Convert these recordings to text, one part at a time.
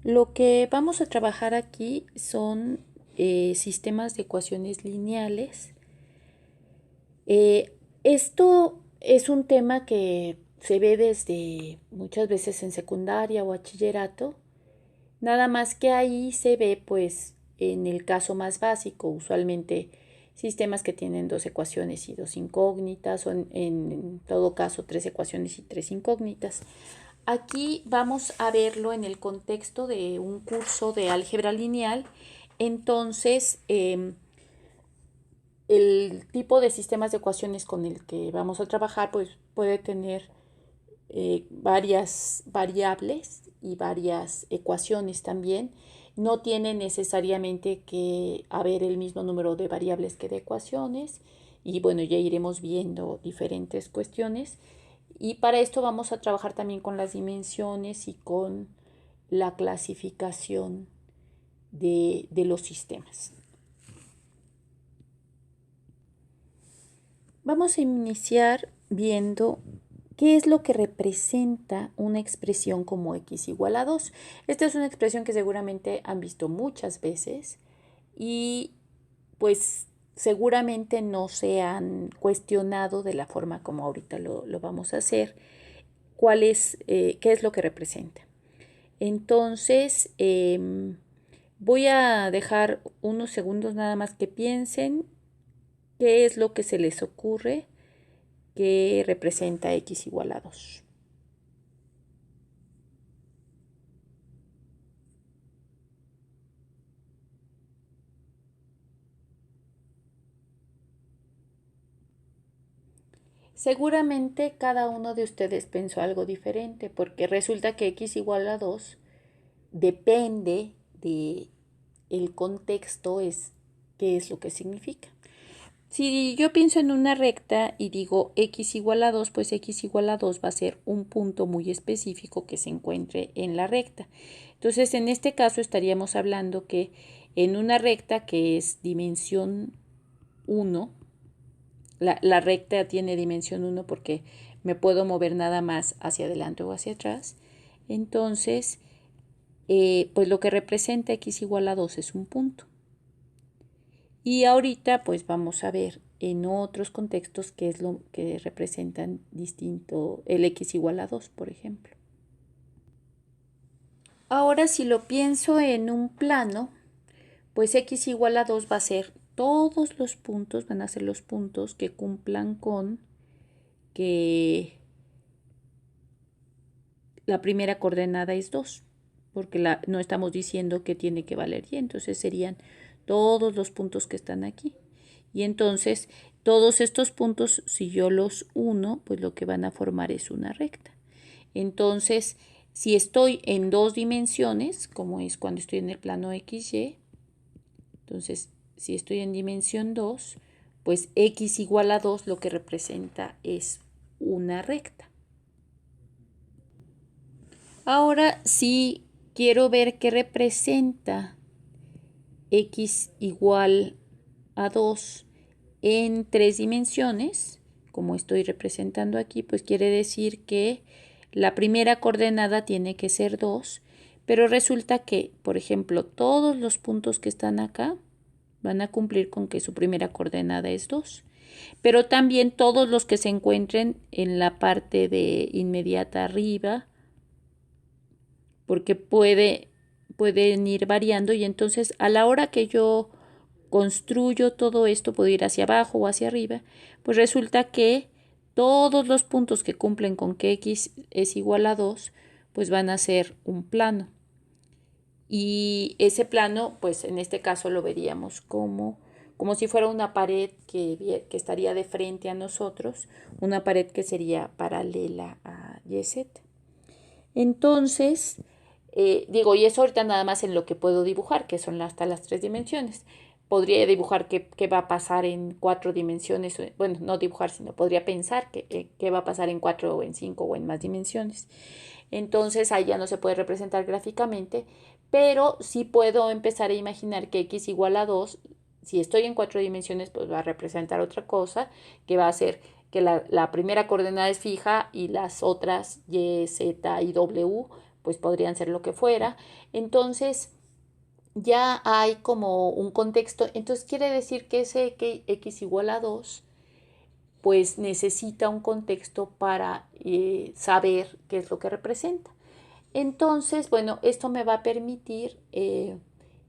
Lo que vamos a trabajar aquí son sistemas de ecuaciones lineales. Esto es un tema que se ve desde muchas veces en secundaria o bachillerato, nada más que ahí se ve pues en el caso más básico, usualmente sistemas que tienen dos ecuaciones y dos incógnitas, o en todo caso tres ecuaciones y tres incógnitas. Aquí vamos a verlo en el contexto de un curso de álgebra lineal. Entonces, el tipo de sistemas de ecuaciones con el que vamos a trabajar pues puede tener varias variables y varias ecuaciones también. No tiene necesariamente que haber el mismo número de variables que de ecuaciones. Y bueno, ya iremos viendo diferentes cuestiones. Y para esto vamos a trabajar también con las dimensiones y con la clasificación de los sistemas. Vamos a iniciar viendo qué es lo que representa una expresión como x igual a 2. Esta es una expresión que seguramente han visto muchas veces y pues seguramente no se han cuestionado de la forma como ahorita lo vamos a hacer, qué es lo que representa. Entonces, voy a dejar unos segundos nada más que piensen qué es lo que se les ocurre que representa x igual a 2. Seguramente cada uno de ustedes pensó algo diferente, porque resulta que x igual a 2 depende de el contexto, es qué es lo que significa. Si yo pienso en una recta y digo x igual a 2, pues x igual a 2 va a ser un punto muy específico que se encuentre en la recta. Entonces, en este caso estaríamos hablando que en una recta que es dimensión 1, la recta tiene dimensión 1 porque me puedo mover nada más hacia adelante o hacia atrás. Entonces, pues lo que representa x igual a 2 es un punto. Y ahorita pues vamos a ver en otros contextos qué es lo que representan distinto el x igual a 2, por ejemplo. Ahora si lo pienso en un plano, pues x igual a 2 va a ser todos los puntos, van a ser los puntos que cumplan con que la primera coordenada es 2, porque no estamos diciendo que tiene que valer y, entonces serían todos los puntos que están aquí. Y entonces todos estos puntos, si yo los uno, pues lo que van a formar es una recta. Entonces, si estoy en dos dimensiones, como es cuando estoy en el plano XY, entonces si estoy en dimensión 2, pues x igual a 2 lo que representa es una recta. Ahora si quiero ver qué representa x igual a 2 en tres dimensiones, como estoy representando aquí, pues quiere decir que la primera coordenada tiene que ser 2, pero resulta que, por ejemplo, todos los puntos que están acá van a cumplir con que su primera coordenada es 2, pero también todos los que se encuentren en la parte de inmediata arriba, porque pueden ir variando, y entonces a la hora que yo construyo todo esto, puedo ir hacia abajo o hacia arriba, pues resulta que todos los puntos que cumplen con que x es igual a 2, pues van a ser un plano. Y ese plano, pues en este caso lo veríamos como si fuera una pared que estaría de frente a nosotros, una pared que sería paralela a YZ. Entonces, digo, y eso ahorita nada más en lo que puedo dibujar, que son hasta las tres dimensiones. Podría dibujar qué va a pasar en cuatro dimensiones, bueno, no dibujar, sino podría pensar qué va a pasar en cuatro o en cinco o en más dimensiones. Entonces ahí ya no se puede representar gráficamente, pero sí puedo empezar a imaginar que x igual a 2, si estoy en cuatro dimensiones, pues va a representar otra cosa, que va a ser que la primera coordenada es fija y las otras y, z y w pues podrían ser lo que fuera. Entonces, ya hay como un contexto. Entonces, quiere decir que ese x igual a 2 pues necesita un contexto para saber qué es lo que representa. Entonces, bueno, esto me va a permitir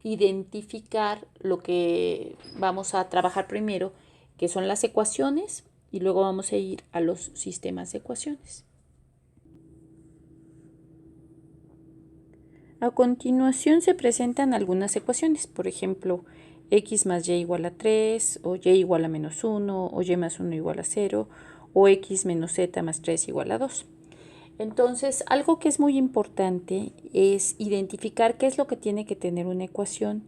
identificar lo que vamos a trabajar primero, que son las ecuaciones, y luego vamos a ir a los sistemas de ecuaciones. A continuación se presentan algunas ecuaciones, por ejemplo, x más y igual a 3, o y igual a menos 1, o y más 1 igual a 0, o x menos z más 3 igual a 2. Entonces, algo que es muy importante es identificar qué es lo que tiene que tener una ecuación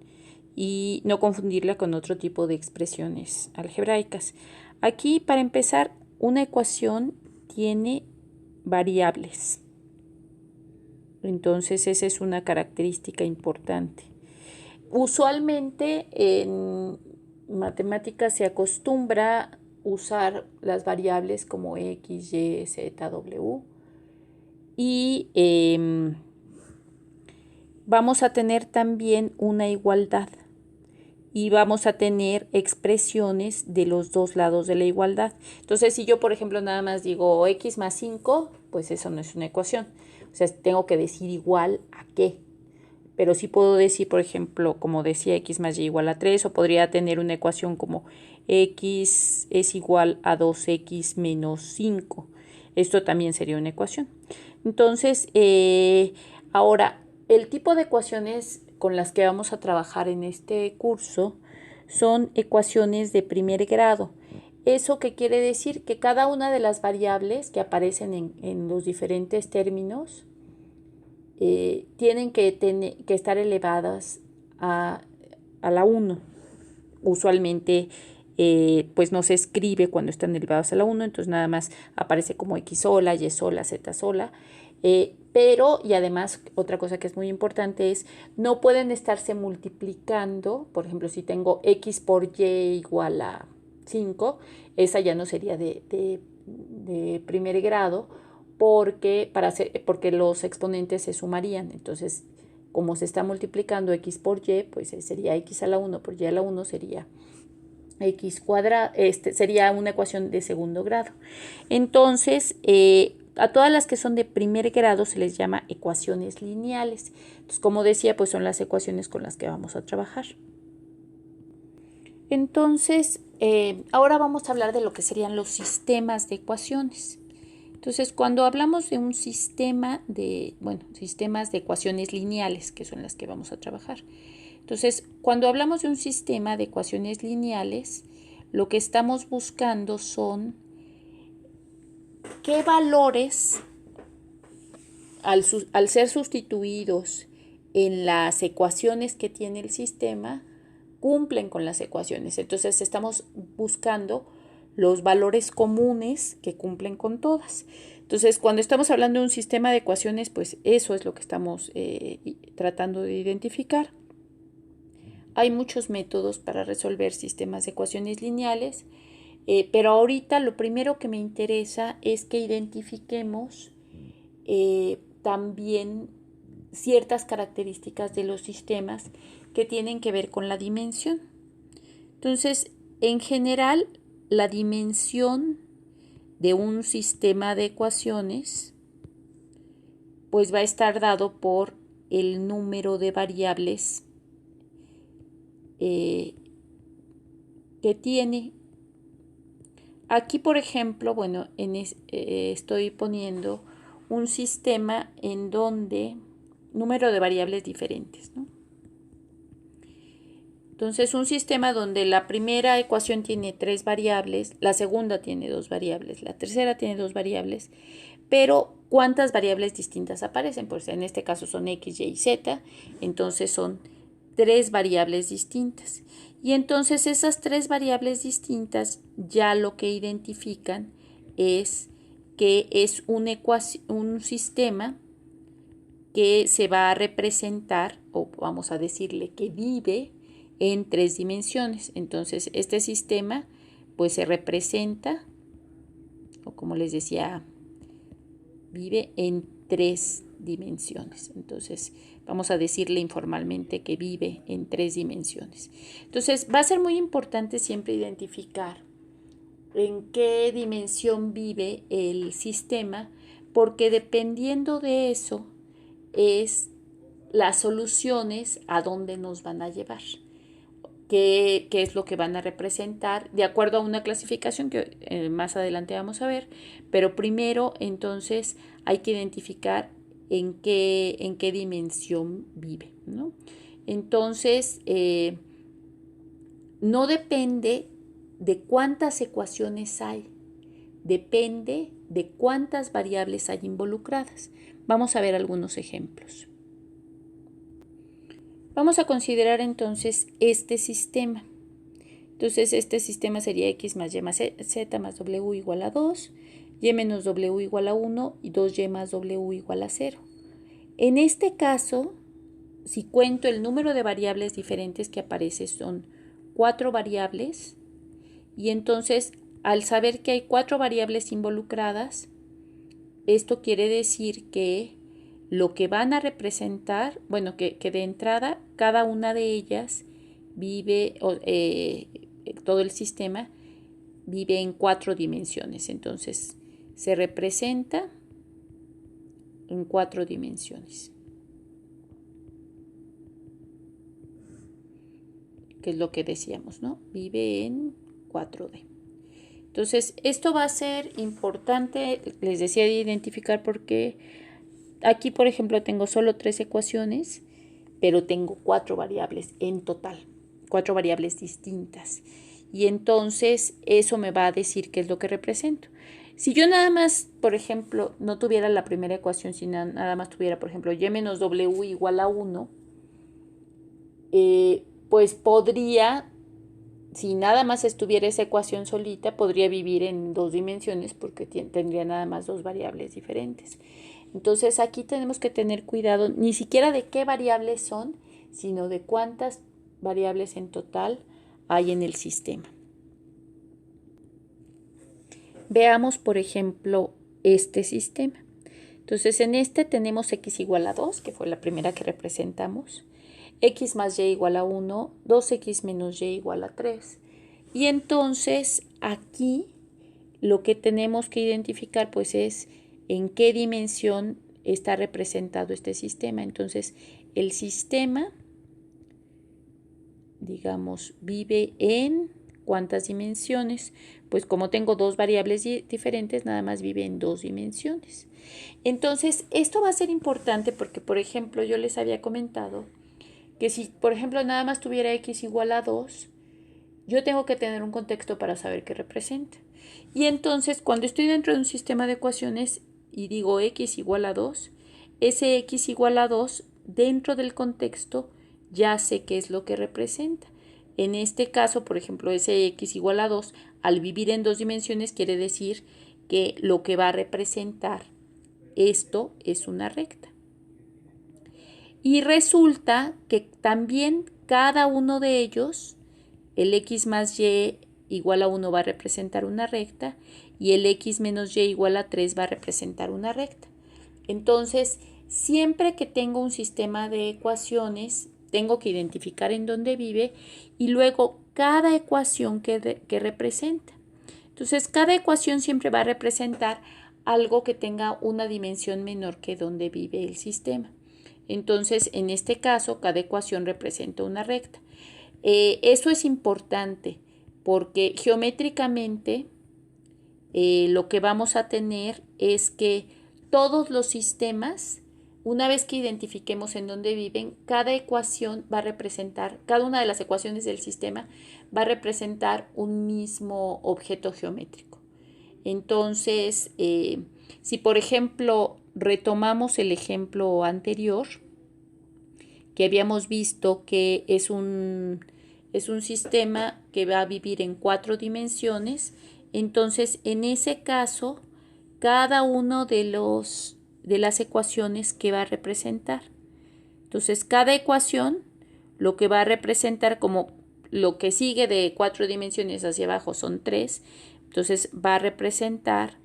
y no confundirla con otro tipo de expresiones algebraicas. Aquí, para empezar, una ecuación tiene variables. Entonces, esa es una característica importante. Usualmente en matemáticas se acostumbra usar las variables como x, y, z, w. Y vamos a tener también una igualdad. Y vamos a tener expresiones de los dos lados de la igualdad. Entonces, si yo, por ejemplo, nada más digo x más 5, pues eso no es una ecuación. O sea, tengo que decir igual a qué. Pero sí puedo decir, por ejemplo, como decía, x más y igual a 3, o podría tener una ecuación como x es igual a 2x menos 5. Esto también sería una ecuación. Entonces, ahora, el tipo de ecuaciones con las que vamos a trabajar en este curso son ecuaciones de primer grado. ¿Eso qué quiere decir? Que cada una de las variables que aparecen en los diferentes términos tienen que estar elevadas a la 1. Usualmente pues no se escribe cuando están elevadas a la 1, entonces nada más aparece como x sola, y sola, z sola. Pero, y además, otra cosa que es muy importante es, no pueden estarse multiplicando. Por ejemplo, si tengo x por y igual a 5, esa ya no sería de primer grado, porque los exponentes se sumarían. Entonces, como se está multiplicando x por y, pues sería x a la 1 por y a la 1 sería x cuadrado, sería una ecuación de segundo grado. Entonces, a todas las que son de primer grado se les llama ecuaciones lineales. Entonces, como decía, pues son las ecuaciones con las que vamos a trabajar. Entonces, ahora vamos a hablar de lo que serían los sistemas de ecuaciones. Entonces, cuando hablamos de un sistema sistemas de ecuaciones lineales, que son las que vamos a trabajar. Entonces, cuando hablamos de un sistema de ecuaciones lineales, lo que estamos buscando son qué valores, al ser sustituidos en las ecuaciones que tiene el sistema, cumplen con las ecuaciones. Entonces, estamos buscando los valores comunes que cumplen con todas. Entonces, cuando estamos hablando de un sistema de ecuaciones, pues eso es lo que estamos tratando de identificar. Hay muchos métodos para resolver sistemas de ecuaciones lineales, pero ahorita lo primero que me interesa es que identifiquemos también ciertas características de los sistemas que tienen que ver con la dimensión. Entonces, en general, la dimensión de un sistema de ecuaciones pues va a estar dado por el número de variables que tiene. Aquí, por ejemplo, bueno, estoy poniendo un sistema en donde número de variables diferentes, ¿no? Entonces, un sistema donde la primera ecuación tiene 3 variables, la segunda tiene 2 variables, la tercera tiene 2 variables, pero ¿cuántas variables distintas aparecen? Pues en este caso son x, y, z, entonces son 3 variables distintas. Y entonces esas 3 variables distintas ya lo que identifican es que es un sistema que se va a representar, o vamos a decirle que vive en 3 dimensiones. Entonces, este sistema pues se representa, o como les decía, vive en 3 dimensiones. Entonces, vamos a decirle informalmente que vive en 3 dimensiones. Entonces, va a ser muy importante siempre identificar en qué dimensión vive el sistema, porque dependiendo de eso es las soluciones a dónde nos van a llevar. Qué es lo que van a representar, de acuerdo a una clasificación que más adelante vamos a ver, pero primero entonces hay que identificar en qué dimensión vive, ¿no? Entonces, no depende de cuántas ecuaciones hay, depende de cuántas variables hay involucradas. Vamos a ver algunos ejemplos. Vamos a considerar entonces este sistema. Entonces este sistema sería x más y más z más w igual a 2, y menos w igual a 1 y 2y más w igual a 0. En este caso, si cuento el número de variables diferentes que aparece, son 4 variables, y entonces al saber que hay 4 variables involucradas, esto quiere decir que lo que van a representar, bueno, que de entrada cada una de ellas vive, todo el sistema vive en 4 dimensiones. Entonces se representa en 4 dimensiones, que es lo que decíamos, ¿no? Vive en 4D. Entonces esto va a ser importante, les decía, de identificar, porque aquí, por ejemplo, tengo solo 3 ecuaciones, pero tengo 4 variables en total, 4 variables distintas. Y entonces eso me va a decir qué es lo que represento. Si yo nada más, por ejemplo, no tuviera la primera ecuación, sino nada más tuviera, por ejemplo, y menos w igual a 1, pues podría, si nada más estuviera esa ecuación solita, podría vivir en 2 dimensiones porque tendría nada más 2 variables diferentes. Entonces aquí tenemos que tener cuidado, ni siquiera de qué variables son, sino de cuántas variables en total hay en el sistema. Veamos, por ejemplo, este sistema. Entonces en este tenemos x igual a 2, que fue la primera que representamos, x más y igual a 1, 2x menos y igual a 3. Y entonces aquí lo que tenemos que identificar pues es en qué dimensión está representado este sistema. Entonces el sistema, digamos, vive en ¿cuántas dimensiones? Pues como tengo 2 variables diferentes, nada más vive en 2 dimensiones. Entonces esto va a ser importante porque, por ejemplo, yo les había comentado que si, por ejemplo, nada más tuviera x igual a 2, yo tengo que tener un contexto para saber qué representa. Y entonces, cuando estoy dentro de un sistema de ecuaciones y digo x igual a 2, ese x igual a 2, dentro del contexto, ya sé qué es lo que representa. En este caso, por ejemplo, ese x igual a 2, al vivir en 2 dimensiones, quiere decir que lo que va a representar esto es una recta. Y resulta que también cada uno de ellos, el x más y igual a 1 va a representar una recta y el x menos y igual a 3 va a representar una recta. Entonces, siempre que tengo un sistema de ecuaciones, tengo que identificar en dónde vive y luego cada ecuación que representa. Entonces, cada ecuación siempre va a representar algo que tenga una dimensión menor que donde vive el sistema. Entonces, en este caso, cada ecuación representa una recta. Eso es importante porque geométricamente lo que vamos a tener es que todos los sistemas, una vez que identifiquemos en dónde viven, cada ecuación va a representar, cada una de las ecuaciones del sistema va a representar un mismo objeto geométrico. Entonces, si por ejemplo retomamos el ejemplo anterior, que habíamos visto que es un sistema que va a vivir en 4 dimensiones, entonces en ese caso, cada uno de las ecuaciones que va a representar. Entonces, cada ecuación lo que va a representar, como lo que sigue de 4 dimensiones hacia abajo son 3, entonces va a representar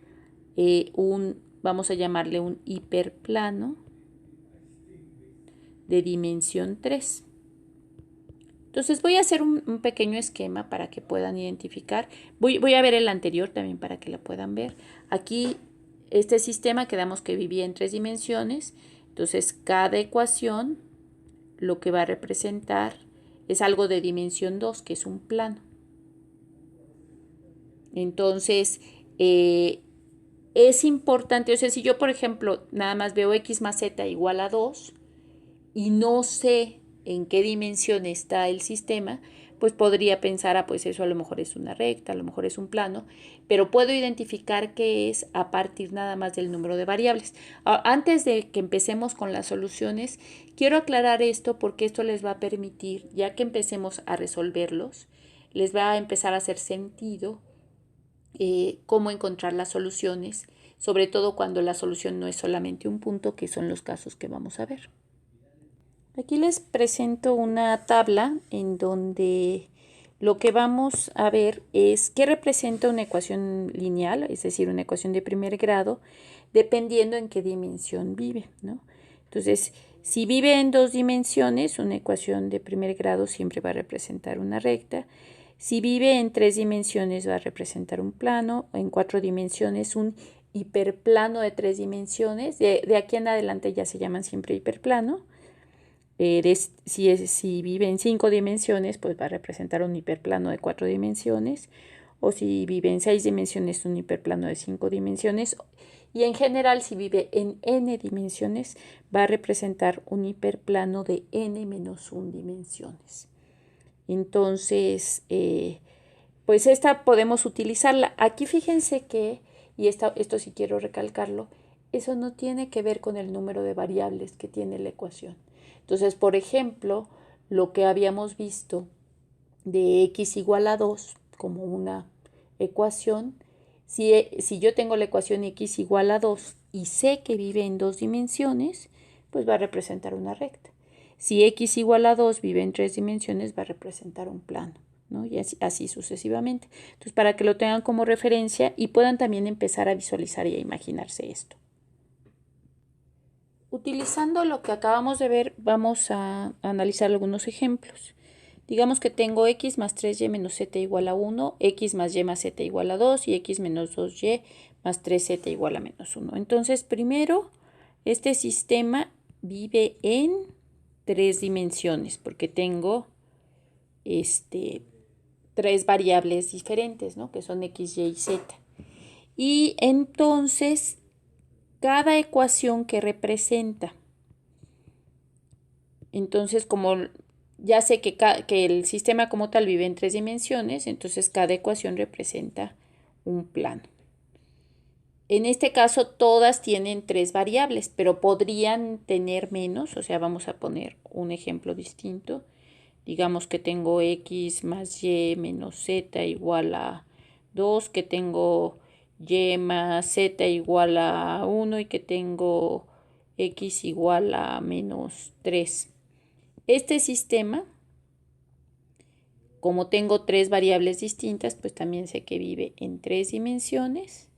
vamos a llamarle un hiperplano. de dimensión 3. Entonces voy a hacer un pequeño esquema para que puedan identificar. Voy a ver el anterior también para que lo puedan ver. Aquí este sistema quedamos que vivía en 3 dimensiones. Entonces cada ecuación lo que va a representar es algo de dimensión 2, que es un plano. Entonces es importante, o sea, si yo por ejemplo nada más veo x más z igual a 2 y no sé en qué dimensión está el sistema, pues podría pensar, pues eso a lo mejor es una recta, a lo mejor es un plano, pero puedo identificar qué es a partir nada más del número de variables. Antes de que empecemos con las soluciones, quiero aclarar esto porque esto les va a permitir, ya que empecemos a resolverlos, les va a empezar a hacer sentido cómo encontrar las soluciones, sobre todo cuando la solución no es solamente un punto, que son los casos que vamos a ver. Aquí les presento una tabla en donde lo que vamos a ver es qué representa una ecuación lineal, es decir, una ecuación de primer grado, dependiendo en qué dimensión vive, ¿no? Entonces, si vive en 2 dimensiones, una ecuación de primer grado siempre va a representar una recta. Si vive en 3 dimensiones, va a representar un plano. En 4 dimensiones, un hiperplano de 3 dimensiones. De aquí en adelante ya se llaman siempre hiperplano. Si vive en 5 dimensiones, pues va a representar un hiperplano de 4 dimensiones. O si vive en 6 dimensiones, un hiperplano de 5 dimensiones. Y en general, si vive en n dimensiones, va a representar un hiperplano de n-1 dimensiones. Entonces, pues esta podemos utilizarla. Aquí fíjense que, y esto sí quiero recalcarlo, eso no tiene que ver con el número de variables que tiene la ecuación. Entonces, por ejemplo, lo que habíamos visto de x igual a 2 como una ecuación, si yo tengo la ecuación x igual a 2 y sé que vive en 2 dimensiones, pues va a representar una recta. Si x igual a 2 vive en 3 dimensiones, va a representar un plano, ¿no? Y así sucesivamente. Entonces, para que lo tengan como referencia y puedan también empezar a visualizar y a imaginarse esto. Utilizando lo que acabamos de ver, vamos a analizar algunos ejemplos. Digamos que tengo x más 3y menos z igual a 1, x más y más z igual a 2 y x menos 2y más 3z igual a menos 1. Entonces, primero, este sistema vive en 3 dimensiones porque tengo 3 variables diferentes, ¿no? Que son x, y z. Y entonces, cada ecuación que representa, entonces como ya sé que el sistema como tal vive en 3 dimensiones, entonces cada ecuación representa un plano. En este caso todas tienen 3 variables, pero podrían tener menos, o sea, vamos a poner un ejemplo distinto. Digamos que tengo x más y menos z igual a 2, que tengo y más z igual a 1 y que tengo x igual a menos 3. Este sistema, como tengo 3 variables distintas, pues también sé que vive en 3 dimensiones.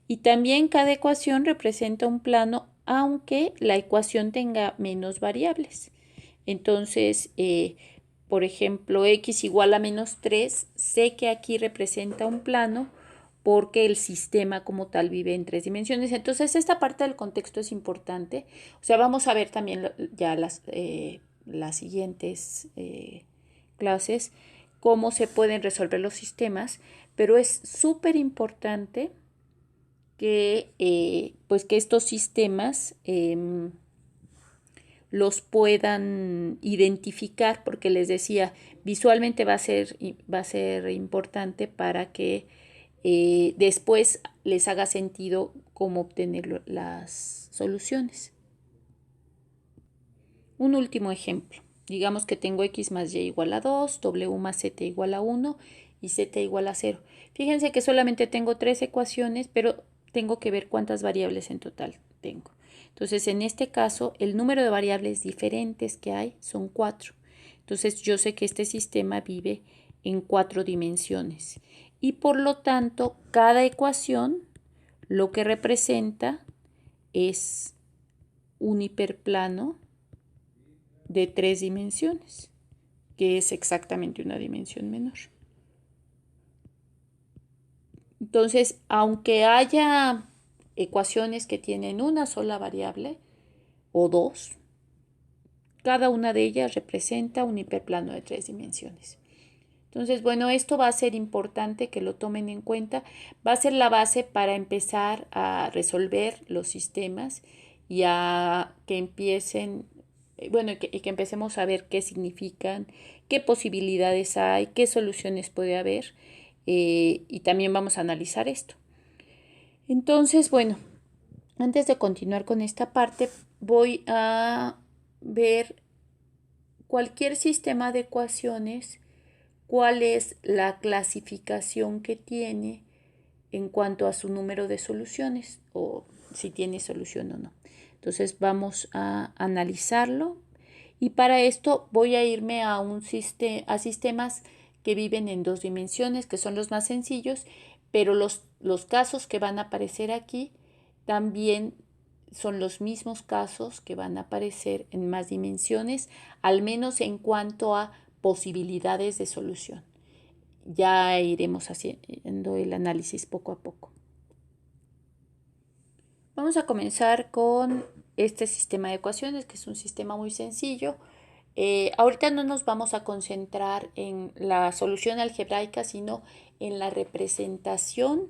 Y también cada ecuación representa un plano, aunque la ecuación tenga menos variables. Entonces, por ejemplo, x igual a menos 3, sé que aquí representa un plano porque el sistema como tal vive en 3 dimensiones. Entonces, esta parte del contexto es importante. O sea, vamos a ver también ya las siguientes clases cómo se pueden resolver los sistemas, pero es súper importante que, pues que estos sistemas los puedan identificar, porque les decía, visualmente va a ser importante para que después les haga sentido cómo obtener las soluciones. Un último ejemplo. Digamos que tengo x más y igual a 2, w más z igual a 1 y z igual a 0. Fíjense que solamente tengo 3 ecuaciones, pero tengo que ver cuántas variables en total tengo. Entonces, en este caso, el número de variables diferentes que hay son 4. Entonces, yo sé que este sistema vive en 4 dimensiones. Y por lo tanto, cada ecuación lo que representa es un hiperplano de 3 dimensiones, que es exactamente una dimensión menor. Entonces, aunque haya ecuaciones que tienen una sola variable o dos, cada una de ellas representa un hiperplano de 3 dimensiones. Entonces, bueno, esto va a ser importante que lo tomen en cuenta. Va a ser la base para empezar a resolver los sistemas y a que empiecen, bueno, que empecemos a ver qué significan, qué posibilidades hay, qué soluciones puede haber, y también vamos a analizar esto. Entonces, bueno, antes de continuar con esta parte, voy a ver cualquier sistema de ecuaciones, cuál es la clasificación que tiene en cuanto a su número de soluciones o si tiene solución o no. Entonces vamos a analizarlo y para esto voy a irme a sistemas que viven en 2 dimensiones, que son los más sencillos, pero los casos que van a aparecer aquí también son los mismos casos que van a aparecer en más dimensiones, al menos en cuanto a posibilidades de solución. Ya iremos haciendo el análisis poco a poco. Vamos a comenzar con este sistema de ecuaciones, que es un sistema muy sencillo. Ahorita no nos vamos a concentrar en la solución algebraica, sino en la representación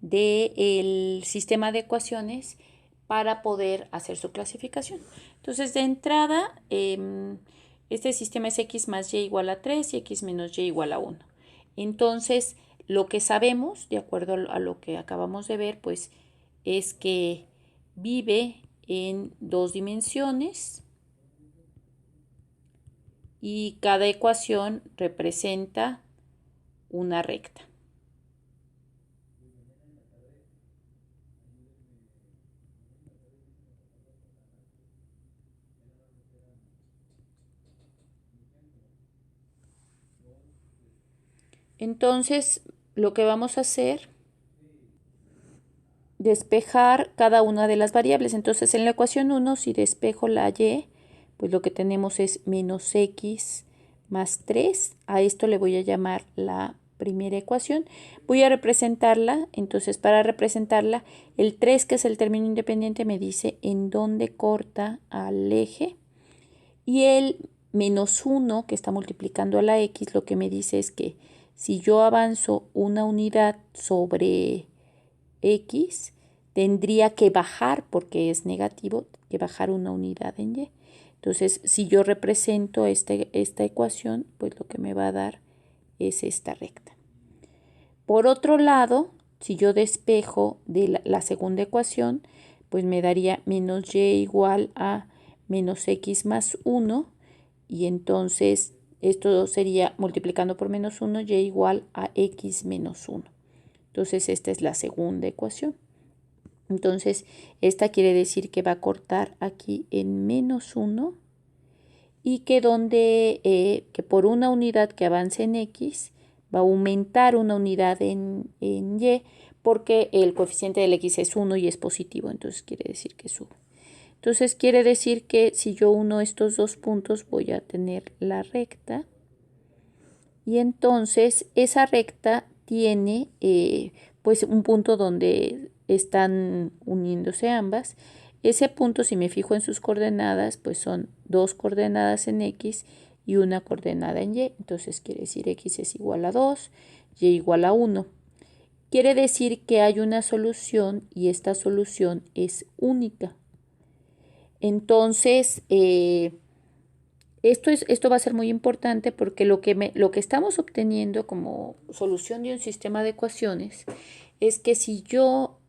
del sistema de ecuaciones para poder hacer su clasificación. Entonces, de entrada, este sistema es x más y igual a 3 y x menos y igual a 1. Entonces, lo que sabemos, de acuerdo a lo que acabamos de ver, pues es que vive en 2 dimensiones y cada ecuación representa una recta. Entonces, lo que vamos a hacer despejar cada una de las variables. Entonces, en la ecuación 1, si despejo la y, pues lo que tenemos es menos x más 3. A esto le voy a llamar la primera ecuación. Voy a representarla. Entonces, para representarla, el 3, que es el término independiente, me dice en dónde corta al eje. Y el menos 1, que está multiplicando a la x, lo que me dice es que si yo avanzo una unidad sobre x, tendría que bajar, porque es negativo, que bajar una unidad en y. Entonces, si yo represento esta ecuación, pues lo que me va a dar es esta recta. Por otro lado, si yo despejo de la segunda ecuación, pues me daría menos y igual a menos x más 1, y entonces esto sería multiplicando por menos 1, y igual a x menos 1. Entonces, esta es la segunda ecuación. Entonces, esta quiere decir que va a cortar aquí en menos 1 y que que por una unidad que avance en x va a aumentar una unidad en y, porque el coeficiente del x es 1 y es positivo, entonces quiere decir que sube. Entonces quiere decir que si yo uno estos dos puntos voy a tener la recta, y entonces esa recta tiene pues un punto donde están uniéndose ambas. Ese punto, si me fijo en sus coordenadas, pues son 2 coordenadas en x y una coordenada en y. Entonces quiere decir x es igual a 2, y igual a 1. Quiere decir que hay una solución y esta solución es única. Entonces, esto va a ser muy importante porque lo que estamos obteniendo como solución de un sistema de ecuaciones es que si yo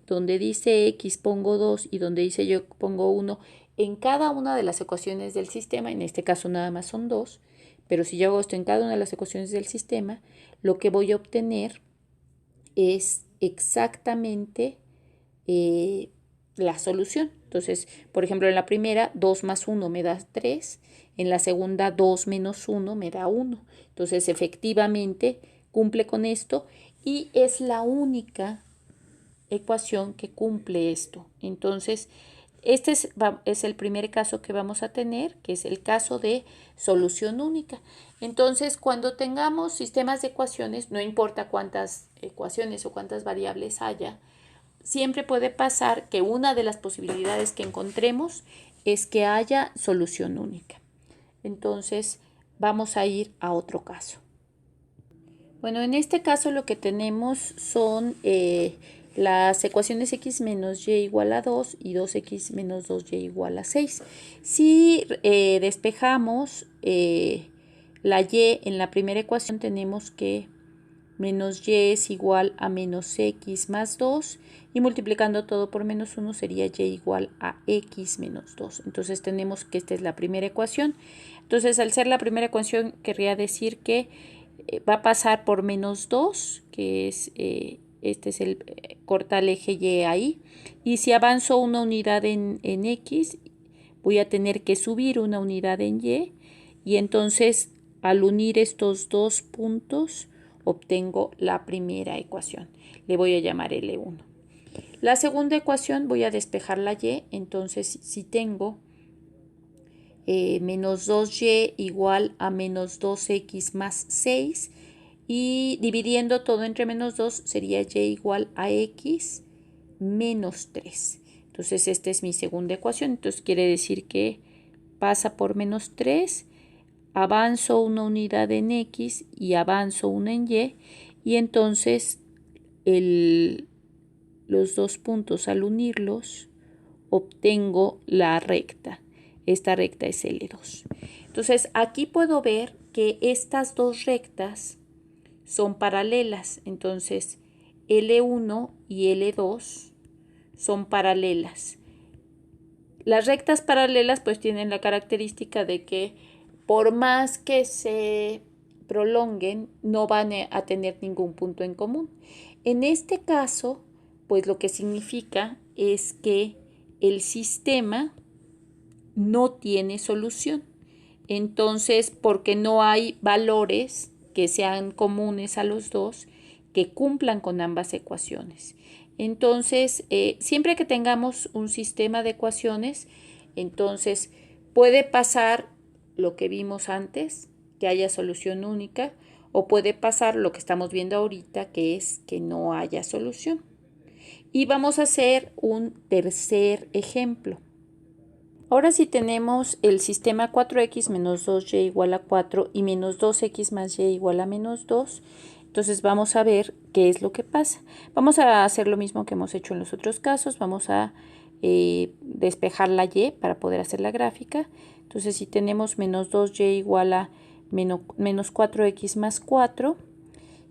donde dice x pongo 2 y donde dice yo pongo 1, en cada una de las ecuaciones del sistema, en este caso nada más son 2, pero si yo hago esto en cada una de las ecuaciones del sistema, lo que voy a obtener es exactamente la solución. Entonces, por ejemplo, en la primera, 2 más 1 me da 3. En la segunda, 2 menos 1 me da 1. Entonces, efectivamente, cumple con esto y es la única ecuación que cumple esto. Entonces, Este es el primer caso que vamos a tener, que es el caso de solución única. Entonces, cuando tengamos sistemas de ecuaciones, no importa cuántas ecuaciones o cuántas variables haya, siempre puede pasar que una de las posibilidades que encontremos es que haya solución única. Entonces, vamos a ir a otro caso. Bueno, en este caso lo que tenemos son las ecuaciones x menos y igual a 2 y 2x menos 2y igual a 6. Si despejamos la y en la primera ecuación, tenemos que menos y es igual a menos x más 2 y multiplicando todo por menos 1 sería y igual a x menos 2. Entonces tenemos que esta es la primera ecuación. Entonces, al ser la primera ecuación, querría decir que va a pasar por menos 2, que es, este es el corta el eje y ahí. Y si avanzo una unidad en x, voy a tener que subir una unidad en y. Y entonces, al unir estos dos puntos, obtengo la primera ecuación. Le voy a llamar L1. La segunda ecuación voy a despejar la y. Entonces, si tengo menos 2y igual a menos 2x más 6 y dividiendo todo entre menos 2 sería y igual a x menos 3. Entonces esta es mi segunda ecuación, entonces quiere decir que pasa por menos 3, avanzo una unidad en x y avanzo una en y entonces los dos puntos al unirlos obtengo la recta. Esta recta es L2. Entonces, aquí puedo ver que estas dos rectas son paralelas. Entonces, L1 y L2 son paralelas. Las rectas paralelas pues tienen la característica de que por más que se prolonguen, no van a tener ningún punto en común. En este caso, pues lo que significa es que el sistema no tiene solución. Entonces, porque no hay valores que sean comunes a los dos que cumplan con ambas ecuaciones. Entonces, siempre que tengamos un sistema de ecuaciones, entonces puede pasar lo que vimos antes, que haya solución única, o puede pasar lo que estamos viendo ahorita, que es que no haya solución. Y vamos a hacer un tercer ejemplo. Ahora sí tenemos el sistema 4x menos 2y igual a 4 y menos 2x más y igual a menos 2. Entonces vamos a ver qué es lo que pasa. Vamos a hacer lo mismo que hemos hecho en los otros casos. Vamos a despejar la y para poder hacer la gráfica. Entonces si tenemos menos 2y igual a menos 4x más 4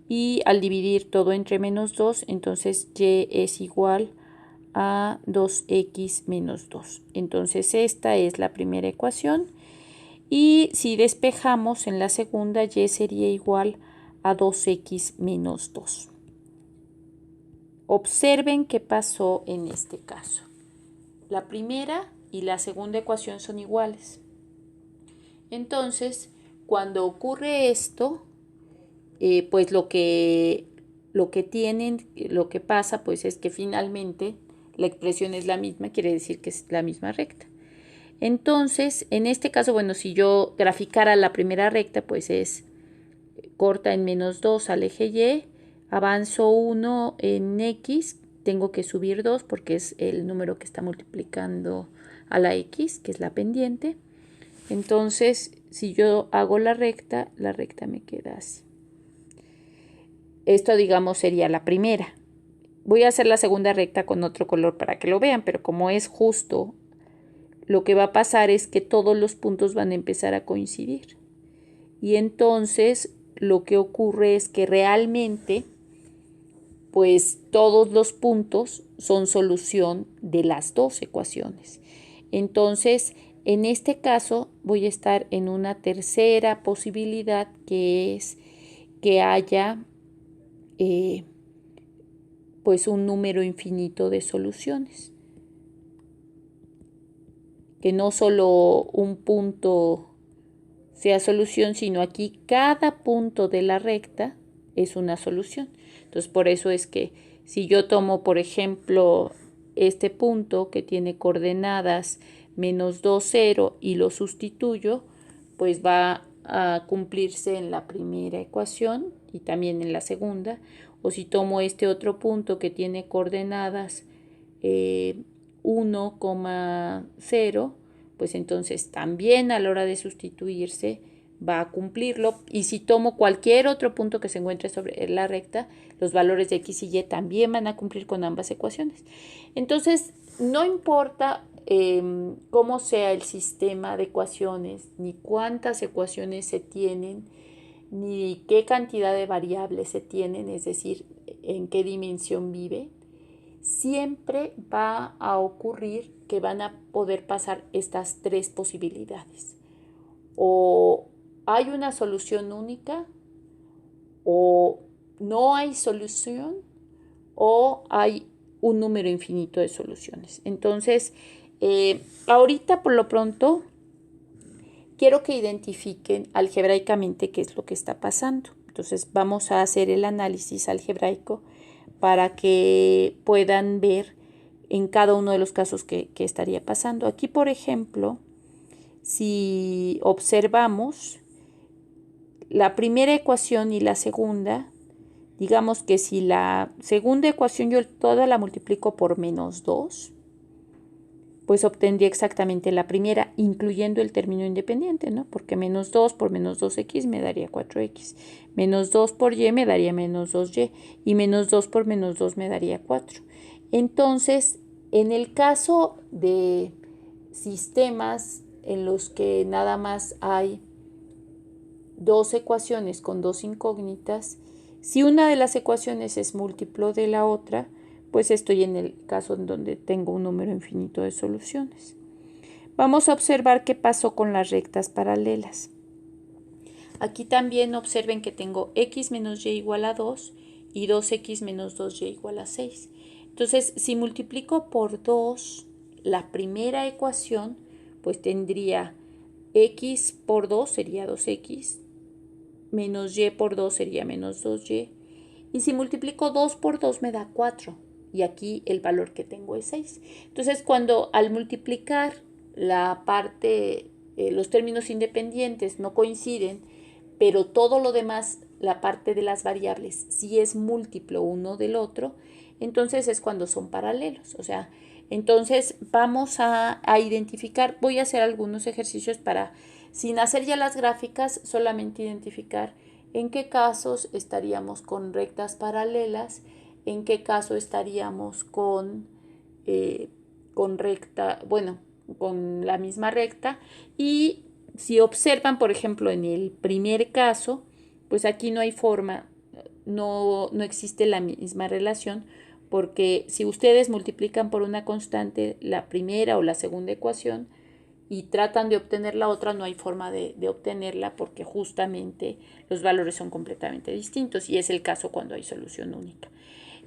y al dividir todo entre menos 2, entonces y es igual a 2x menos 2. Entonces esta es la primera ecuación y si despejamos en la segunda y sería igual a 2x menos 2. Observen qué pasó en este caso. La primera y la segunda ecuación son iguales. Entonces, cuando ocurre esto, pues lo que pasa pues es que finalmente la expresión es la misma, quiere decir que es la misma recta. Entonces, en este caso, bueno, si yo graficara la primera recta, pues es corta en menos 2 al eje y, avanzo 1 en x, tengo que subir 2 porque es el número que está multiplicando a la x, que es la pendiente. Entonces, si yo hago la recta me queda así. Esto, digamos, sería la primera. Voy a hacer la segunda recta con otro color para que lo vean, pero como es justo, lo que va a pasar es que todos los puntos van a empezar a coincidir. Y entonces lo que ocurre es que realmente, pues todos los puntos son solución de las dos ecuaciones. Entonces, en este caso voy a estar en una tercera posibilidad, que es que haya pues un número infinito de soluciones. Que no solo un punto sea solución, sino aquí cada punto de la recta es una solución. Entonces, por eso es que si yo tomo, por ejemplo, este punto que tiene coordenadas menos 2, 0 y lo sustituyo, pues va a cumplirse en la primera ecuación y también en la segunda. O si tomo este otro punto que tiene coordenadas 1,0, pues entonces también a la hora de sustituirse va a cumplirlo. Y si tomo cualquier otro punto que se encuentre sobre la recta, los valores de x y y también van a cumplir con ambas ecuaciones. Entonces, no importa cómo sea el sistema de ecuaciones, ni cuántas ecuaciones se tienen, ni qué cantidad de variables se tienen, es decir, en qué dimensión vive, siempre va a ocurrir que van a poder pasar estas tres posibilidades. O hay una solución única, o no hay solución, o hay un número infinito de soluciones. Entonces, ahorita por lo pronto, quiero que identifiquen algebraicamente qué es lo que está pasando. Entonces, vamos a hacer el análisis algebraico para que puedan ver en cada uno de los casos que estaría pasando. Aquí, por ejemplo, si observamos la primera ecuación y la segunda, digamos que si la segunda ecuación yo toda la multiplico por menos 2, pues obtendría exactamente la primera, incluyendo el término independiente, ¿no? Porque menos 2 por menos 2x me daría 4x. Menos 2 por y me daría menos 2y. Y menos 2 por menos 2 me daría 4. Entonces, en el caso de sistemas en los que nada más hay dos ecuaciones con dos incógnitas, si una de las ecuaciones es múltiplo de la otra, pues estoy en el caso en donde tengo un número infinito de soluciones. Vamos a observar qué pasó con las rectas paralelas. Aquí también observen que tengo x menos y igual a 2 y 2x menos 2y igual a 6. Entonces, si multiplico por 2 la primera ecuación, pues tendría x por 2 sería 2x, menos y por 2 sería menos 2y. Y si multiplico 2 por 2 me da 4. Y aquí el valor que tengo es 6. Entonces, cuando al multiplicar la parte, los términos independientes no coinciden, pero todo lo demás, la parte de las variables, sí es múltiplo uno del otro, entonces es cuando son paralelos. O sea, entonces vamos a identificar, voy a hacer algunos ejercicios para, sin hacer ya las gráficas, solamente identificar en qué casos estaríamos con rectas paralelas, en qué caso estaríamos con recta, bueno, con la misma recta. Y si observan, por ejemplo, en el primer caso, pues aquí no hay forma, no existe la misma relación, porque si ustedes multiplican por una constante la primera o la segunda ecuación y tratan de obtener la otra, no hay forma de obtenerla porque justamente los valores son completamente distintos, y es el caso cuando hay solución única.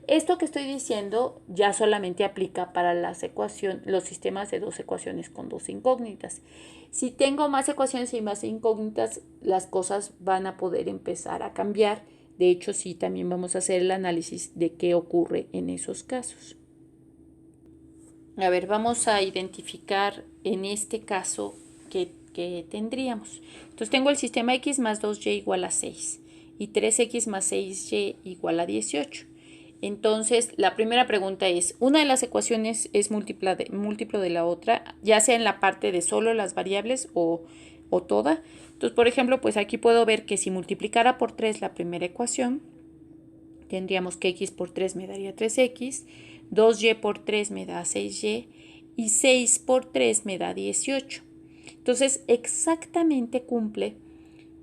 Esto que estoy diciendo ya solamente aplica para los sistemas de dos ecuaciones con dos incógnitas. Si tengo más ecuaciones y más incógnitas, las cosas van a poder empezar a cambiar. De hecho, sí, también vamos a hacer el análisis de qué ocurre en esos casos. A ver, vamos a identificar en este caso que tendríamos. Entonces tengo el sistema x más 2y igual a 6 y 3x más 6y igual a 18. Entonces, la primera pregunta es, ¿una de las ecuaciones es múltiplo de la otra, ya sea en la parte de solo las variables o toda? Entonces, por ejemplo, pues aquí puedo ver que si multiplicara por 3 la primera ecuación, tendríamos que x por 3 me daría 3x, 2y por 3 me da 6y y 6 por 3 me da 18. Entonces, exactamente cumple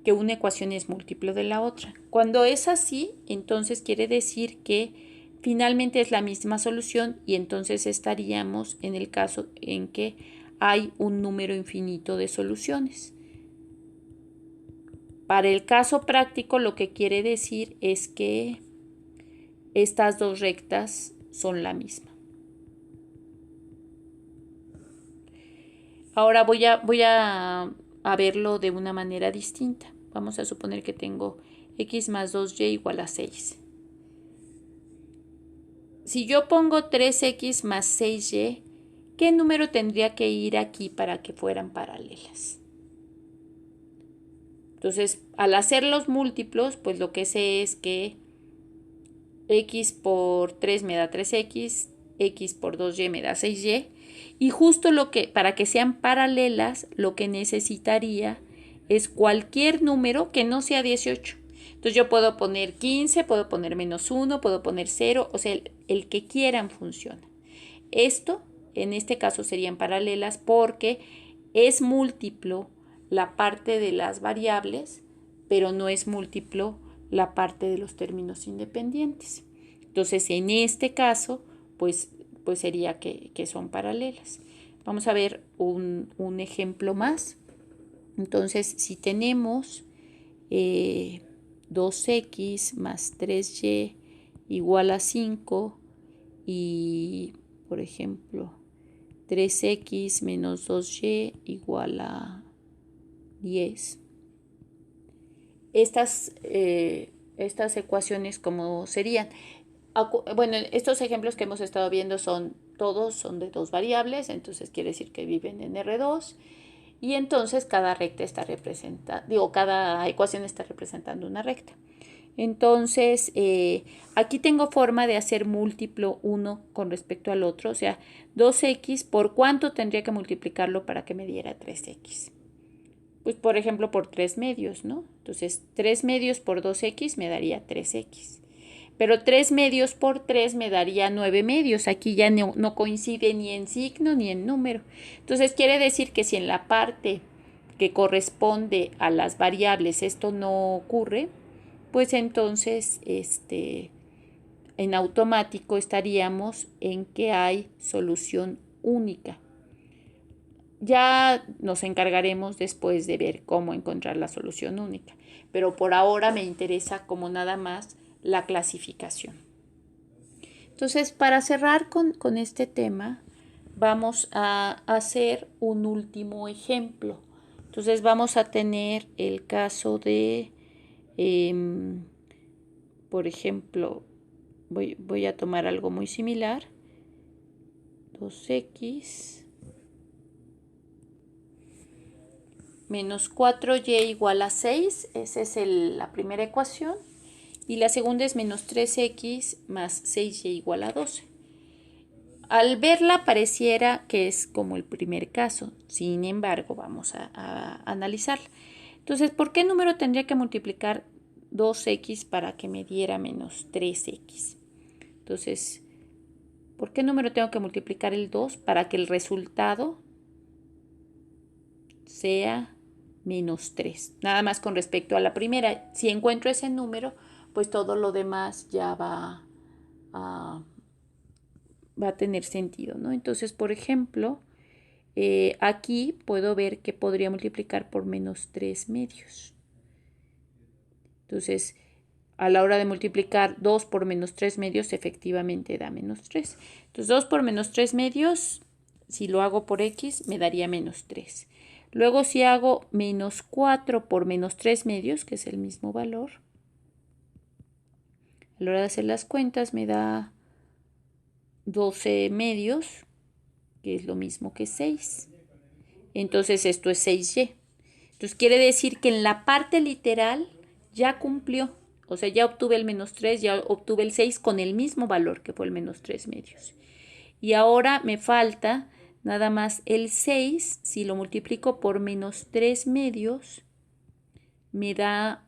que una ecuación es múltiplo de la otra. Cuando es así, entonces quiere decir que finalmente es la misma solución, y entonces estaríamos en el caso en que hay un número infinito de soluciones. Para el caso práctico, lo que quiere decir es que estas dos rectas son la misma. Ahora voy a verlo de una manera distinta. Vamos a suponer que tengo x más 2y igual a 6. si yo pongo 3x más 6y, ¿qué número tendría que ir aquí para que fueran paralelas? Entonces, al hacer los múltiplos, pues lo que sé es que x por 3 me da 3x, x por 2y me da 6y, y justo para que sean paralelas, lo que necesitaría es cualquier número que no sea 18. Entonces yo puedo poner 15, puedo poner -1, puedo poner 0, o sea, el que quieran funciona. Esto, en este caso, serían paralelas porque es múltiplo la parte de las variables, pero no es múltiplo la parte de los términos independientes. Entonces, en este caso, pues sería que son paralelas. Vamos a ver un ejemplo más. Entonces, si tenemos 2x más 3y igual a 5 y, por ejemplo, 3x menos 2y igual a 10. Estas ecuaciones, ¿cómo serían? Bueno, estos ejemplos que hemos estado viendo todos son de dos variables, entonces quiere decir que viven en R2, y entonces cada recta está cada ecuación está representando una recta. Entonces, aquí tengo forma de hacer múltiplo uno con respecto al otro, o sea, 2x, ¿por cuánto tendría que multiplicarlo para que me diera 3x? Pues, por ejemplo, por 3 medios, ¿no? Entonces, 3 medios por 2x me daría 3x. Pero 3 medios por 3 me daría 9 medios. Aquí ya no coincide ni en signo ni en número. Entonces, quiere decir que si en la parte que corresponde a las variables esto no ocurre, pues entonces en automático estaríamos en que hay solución única. Ya nos encargaremos después de ver cómo encontrar la solución única, pero por ahora me interesa como nada más la clasificación. Entonces, para cerrar con este tema, vamos a hacer un último ejemplo. Entonces, vamos a tener el caso de, por ejemplo, voy a tomar algo muy similar. 2x menos 4y igual a 6. Esa es la primera ecuación. Y la segunda es menos 3x más 6y igual a 12. Al verla pareciera que es como el primer caso. Sin embargo, vamos a analizarla. Entonces, ¿por qué número tendría que multiplicar 2x para que me diera menos 3x? Entonces, ¿por qué número tengo que multiplicar el 2 para que el resultado sea menos 3? Nada más con respecto a la primera. Si encuentro ese número, pues todo lo demás ya va a tener sentido, ¿no? Entonces, por ejemplo, aquí puedo ver que podría multiplicar por menos 3 medios. Entonces, a la hora de multiplicar 2 por menos 3 medios, efectivamente da menos 3. Entonces, 2 por menos 3 medios, si lo hago por x, me daría menos 3. Luego, si hago menos 4 por menos 3 medios, que es el mismo valor, a la hora de hacer las cuentas me da 12 medios, que es lo mismo que 6. Entonces esto es 6y. Entonces quiere decir que en la parte literal ya cumplió. O sea, ya obtuve el menos 3, ya obtuve el 6 con el mismo valor que fue el menos 3 medios. Y ahora me falta nada más el 6. Si lo multiplico por menos 3 medios, me da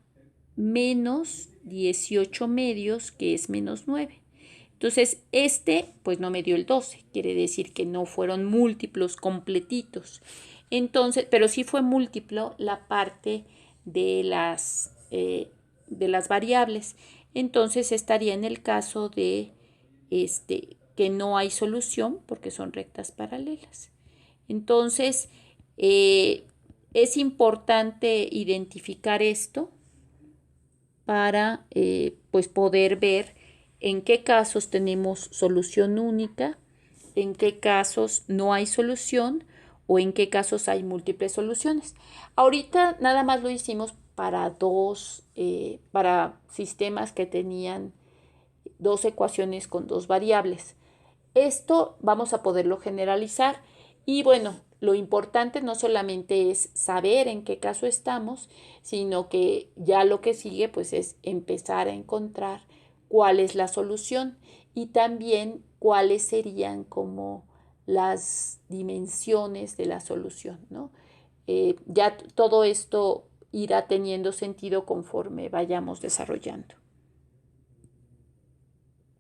menos 18 medios, que es menos 9. Entonces, pues no me dio el 12, quiere decir que no fueron múltiplos completitos. Entonces, pero sí fue múltiplo la parte de las variables. Entonces, estaría en el caso de que no hay solución porque son rectas paralelas. Entonces, es importante identificar esto para pues poder ver en qué casos tenemos solución única, en qué casos no hay solución o en qué casos hay múltiples soluciones. Ahorita nada más lo hicimos para para sistemas que tenían dos ecuaciones con dos variables. Esto vamos a poderlo generalizar y bueno, lo importante no solamente es saber en qué caso estamos, sino que ya lo que sigue pues es empezar a encontrar cuál es la solución y también cuáles serían como las dimensiones de la solución, ¿no? Ya todo esto irá teniendo sentido conforme vayamos desarrollando.